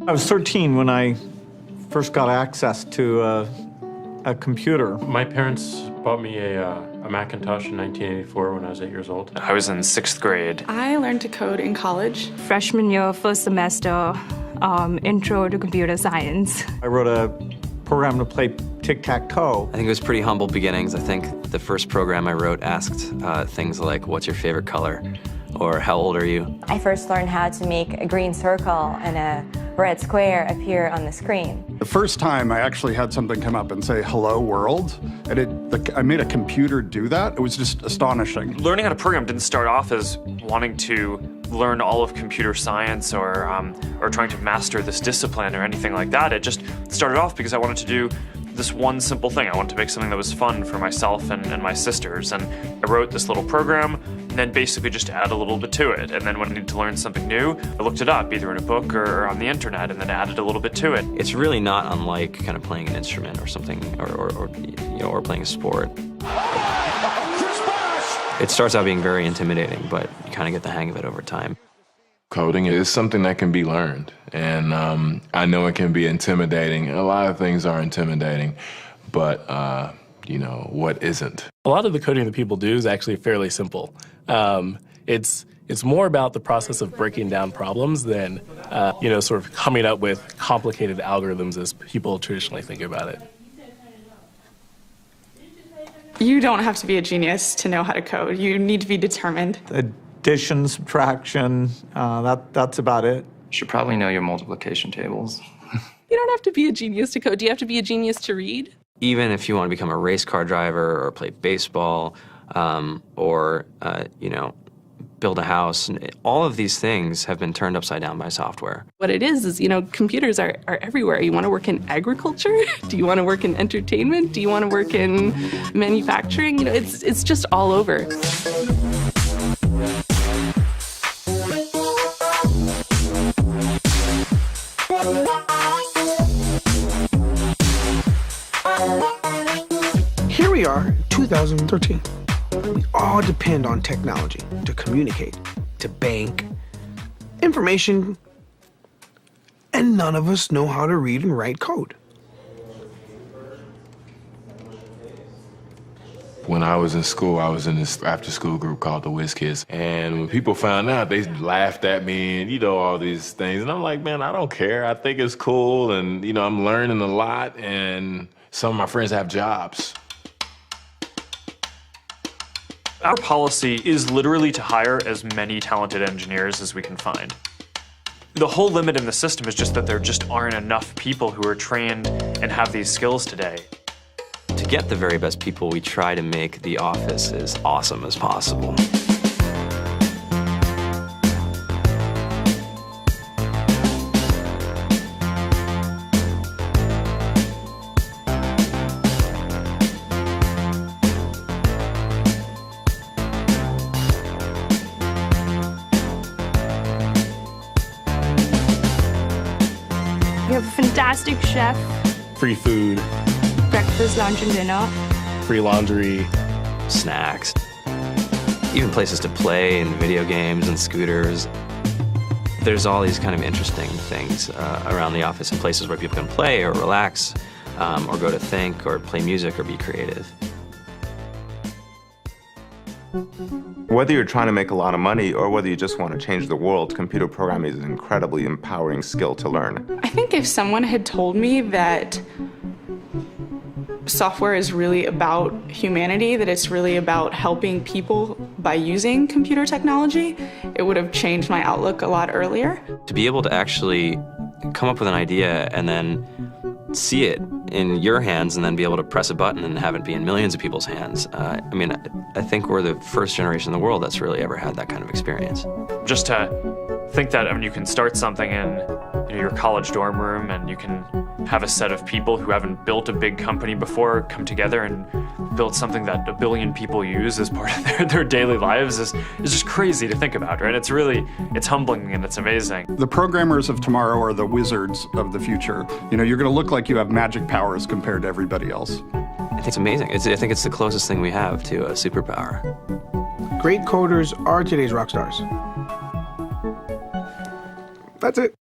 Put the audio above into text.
I was 13 when I first got access to a computer. My parents bought me a Macintosh in 1984 when I was 8 years old. I was in 6th grade. I learned to code in college. Freshman year, first semester, intro to computer science. I wrote a program to play tic-tac-toe. I think it was pretty humble beginnings. I think the first program I wrote asked things like, what's your favorite color? Or how old are you? I first learned how to make a green circle and a red square appear on the screen. The first time I actually had something come up and say, hello world, and I made a computer do that. It was just astonishing. Learning how to program didn't start off as wanting to learn all of computer science or trying to master this discipline or anything like that. It just started off because I wanted to do this one simple thing. I wanted to make something that was fun for myself and my sisters. And I wrote this little program and then basically just add a little bit to it. And then when I needed to learn something new, I looked it up either in a book or on the internet and then added a little bit to it. It's really not unlike kind of playing an instrument or something, or playing a sport. It starts out being very intimidating, but you kind of get the hang of it over time. Coding is something that can be learned, and I know it can be intimidating. A lot of things are intimidating, but what isn't? A lot of the coding that people do is actually fairly simple. It's more about the process of breaking down problems than, sort of coming up with complicated algorithms as people traditionally think about it. You don't have to be a genius to know how to code. You need to be determined. Addition, subtraction, that's about it. You should probably know your multiplication tables. You don't have to be a genius to code. Do you have to be a genius to read? Even if you want to become a race car driver or play baseball or build a house, all of these things have been turned upside down by software. What it is, computers are everywhere. You want to work in agriculture? Do you want to work in entertainment? Do you want to work in manufacturing? It's just all over. Here we are, 2013. We all depend on technology to communicate, to bank, information, and none of us know how to read and write code. When I was in school, I was in this after-school group called the Whiz Kids. And when people found out, they laughed at me and, all these things. And I'm like, man, I don't care. I think it's cool. And, I'm learning a lot. And some of my friends have jobs. Our policy is literally to hire as many talented engineers as we can find. The whole limit in the system is just that there just aren't enough people who are trained and have these skills today. To get the very best people, we try to make the office as awesome as possible. We have a fantastic chef, Free food, breakfast, lunch, and dinner. free laundry, snacks, even places to play and video games and scooters. There's all these kind of interesting things around the office and places where people can play or relax or go to think or play music or be creative. Whether you're trying to make a lot of money or whether you just want to change the world, computer programming is an incredibly empowering skill to learn. I think if someone had told me that software is really about humanity, that it's really about helping people by using computer technology, it would have changed my outlook a lot earlier. To be able to actually come up with an idea and then see it in your hands and then be able to press a button and have it be in millions of people's hands. I think we're the first generation in the world that's really ever had that kind of experience. Just to think that you can start something in your college dorm room and you can have a set of people who haven't built a big company before come together and build something that 1 billion people use as part of their daily lives is just crazy to think about, right? It's humbling and it's amazing. The programmers of tomorrow are the wizards of the future. You're going to look like you have magic powers compared to everybody else. I think it's amazing. I think it's the closest thing we have to a superpower. Great coders are today's rock stars. That's it.